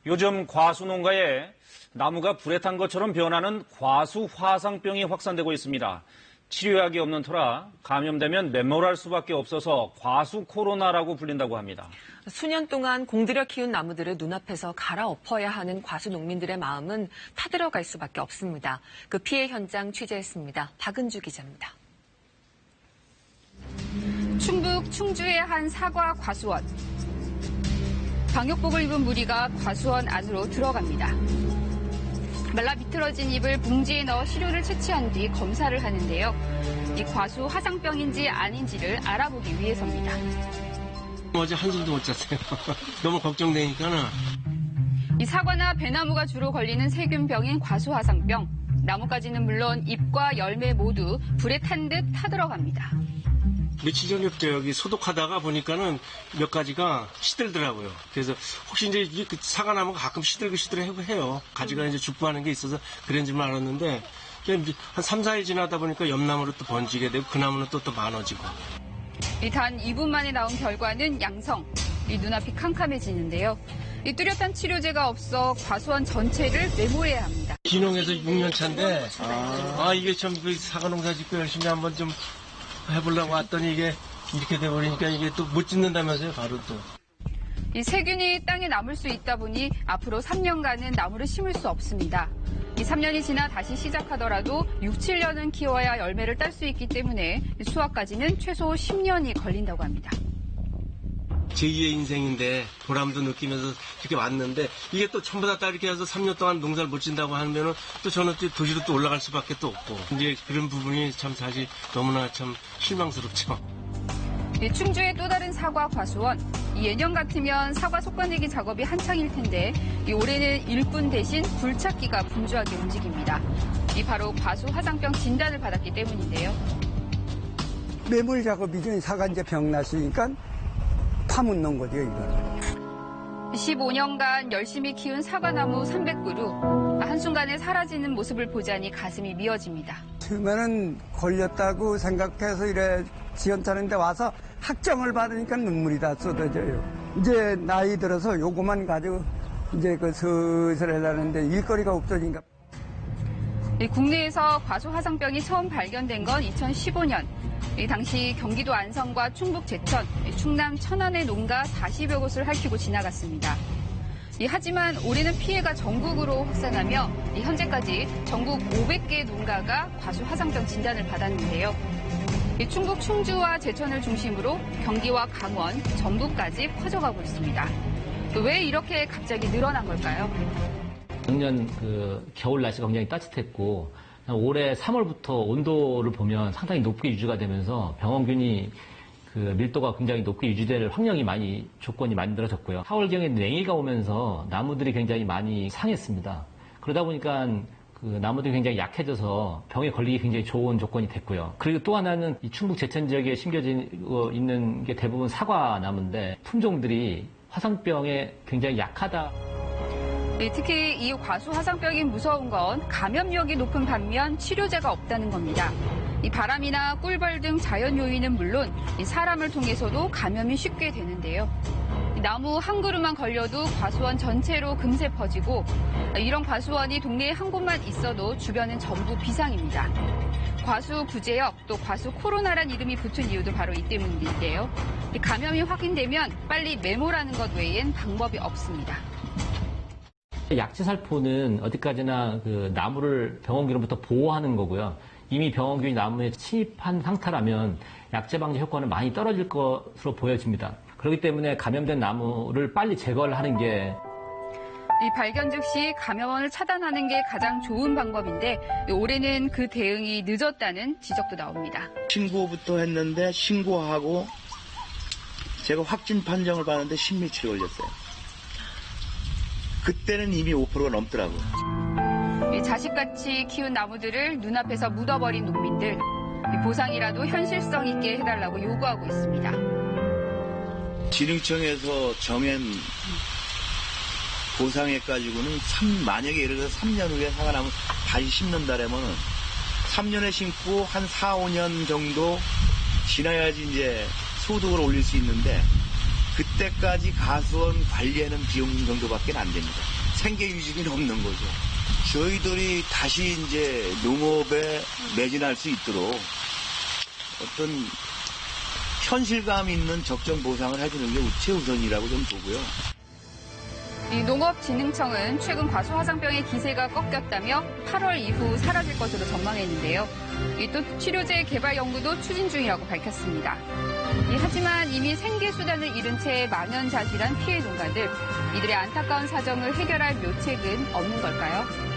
요즘 과수 농가에 나무가 불에 탄 것처럼 변하는 과수 화상병이 확산되고 있습니다. 치료약이 없는 터라 감염되면 맹몰할 수밖에 없어서 과수 코로나라고 불린다고 합니다. 수년 동안 공들여 키운 나무들을 눈앞에서 갈아엎어야 하는 과수 농민들의 마음은 타들어갈 수밖에 없습니다. 그 피해 현장 취재했습니다. 박은주 기자입니다. 충북 충주의 한 사과 과수원. 방역복을 입은 무리가 과수원 안으로 들어갑니다. 말라 비틀어진 잎을 봉지에 넣어 시료를 채취한 뒤 검사를 하는데요. 이 과수 화상병인지 아닌지를 알아보기 위해서입니다. 어제 한숨도 못 잤어요. 너무 걱정되니까는. 이 사과나 배나무가 주로 걸리는 세균병인 과수 화상병. 나무까지는 물론 잎과 열매 모두 불에 탄 듯 타들어갑니다. 며칠 전에 여기 소독하다가 보니까는 몇 가지가 시들더라고요. 그래서 혹시 이제 그 사과나무가 가끔 시들고 해요. 가지가 이제 죽부하는 게 있어서 그런지만 알았는데 한 3, 4일 지나다 보니까 옆나무로 또 번지게 되고 그 나무는 또 많아지고. 단 2분 만에 나온 결과는 양성. 이 눈앞이 캄캄해지는데요. 이 뚜렷한 치료제가 없어 과수원 전체를 메모해야 합니다. 기농에서 6년 차인데 이게 참 그 사과 농사 짓고 열심히 한번 좀 해보려고 왔더니 이게 이렇게 돼버리니까 이게 또 못 짓는다면서요, 바로 또. 이 세균이 땅에 남을 수 있다 보니 앞으로 3년간은 나무를 심을 수 없습니다. 이 3년이 지나 다시 시작하더라도 6, 7년은 키워야 열매를 딸 수 있기 때문에 수확까지는 최소 10년이 걸린다고 합니다. 제2의 인생인데 보람도 느끼면서 이렇게 왔는데 이게 또 전부 다 이렇게 해서 3년 동안 농사를 못 짓는다고 하면은 또 저는 또 도시로 또 올라갈 수밖에 또 없고 이제 그런 부분이 참 사실 너무나 참 실망스럽죠. 충주의 또 다른 사과 과수원. 예년 같으면 사과 속과내기 작업이 한창일 텐데 올해는 일꾼 대신 굴착기가 분주하게 움직입니다. 바로 과수 화상병 진단을 받았기 때문인데요. 매몰 작업이죠. 사과 이제 병 났으니까 파묻는 거죠, 이거는. 15년간 열심히 키운 사과나무 300그루. 한순간에 사라지는 모습을 보자니 가슴이 미어집니다. 처음에는 걸렸다고 생각해서 이래 지원차는데 와서 학점을 받으니까 눈물이 다 쏟아져요. 이제 나이 들어서 요거만 가지고 이제 그 슬슬 하려는데 일거리가 없어지니까. 국내에서 과수 화상병이 처음 발견된 건 2015년. 당시 경기도 안성과 충북 제천, 충남 천안의 농가 40여 곳을 핥히고 지나갔습니다. 하지만 올해는 피해가 전국으로 확산하며 현재까지 전국 500개 농가가 과수 화상병 진단을 받았는데요. 충북 충주와 제천을 중심으로 경기와 강원, 전북까지 퍼져가고 있습니다. 왜 이렇게 갑자기 늘어난 걸까요? 작년 겨울 날씨가 굉장히 따뜻했고 올해 3월부터 온도를 보면 상당히 높게 유지가 되면서 병원균이 밀도가 굉장히 높게 유지될 환경이 조건이 만들어졌고요. 4월경에 냉이가 오면서 나무들이 굉장히 많이 상했습니다. 그러다 보니까 나무들이 굉장히 약해져서 병에 걸리기 굉장히 좋은 조건이 됐고요. 그리고 또 하나는 이 충북 제천 지역에 심겨져 있는 게 대부분 사과나무인데 품종들이 화상병에 굉장히 약하다. 특히 이 과수 화상병이 무서운 건 감염력이 높은 반면 치료제가 없다는 겁니다. 이 바람이나 꿀벌 등 자연 요인은 물론 사람을 통해서도 감염이 쉽게 되는데요. 나무 한 그루만 걸려도 과수원 전체로 금세 퍼지고 이런 과수원이 동네에 한 곳만 있어도 주변은 전부 비상입니다. 과수 구제역 또 과수 코로나란 이름이 붙은 이유도 바로 이 때문인데요. 감염이 확인되면 빨리 메모라는 것 외엔 방법이 없습니다. 약지살포는 어디까지나 나무를 병원균으로부터 보호하는 거고요. 이미 병원균이 나무에 침입한 상태라면 약제 방지 효과는 많이 떨어질 것으로 보여집니다. 그렇기 때문에 감염된 나무를 빨리 제거를 하는 게 이 발견 즉시 감염원을 차단하는 게 가장 좋은 방법인데 올해는 그 대응이 늦었다는 지적도 나옵니다. 신고부터 했는데 신고하고 제가 확진 판정을 받았는데 10며칠 걸렸어요. 그때는 이미 5%가 넘더라고요. 자식같이 키운 나무들을 눈앞에서 묻어버린 농민들. 보상이라도 현실성 있게 해달라고 요구하고 있습니다. 진흥청에서 정한 보상해가지고는 만약에 예를 들어서 3년 후에 사과나무 다시 심는다라면은 3년에 심고 한 4, 5년 정도 지나야지 이제 소득을 올릴 수 있는데 그때까지 가수원 관리하는 비용 정도밖에 안 됩니다. 생계 유지는 없는 거죠. 저희들이 다시 이제 농업에 매진할 수 있도록 어떤 현실감 있는 적정 보상을 해주는 게 최우선이라고 좀 보고요. 이 농업진흥청은 최근 과수 화상병의 기세가 꺾였다며 8월 이후 사라질 것으로 전망했는데요. 또 치료제 개발 연구도 추진 중이라고 밝혔습니다. 하지만 이미 생계 수단을 잃은 채 망연자실한 피해 농가들, 이들의 안타까운 사정을 해결할 묘책은 없는 걸까요?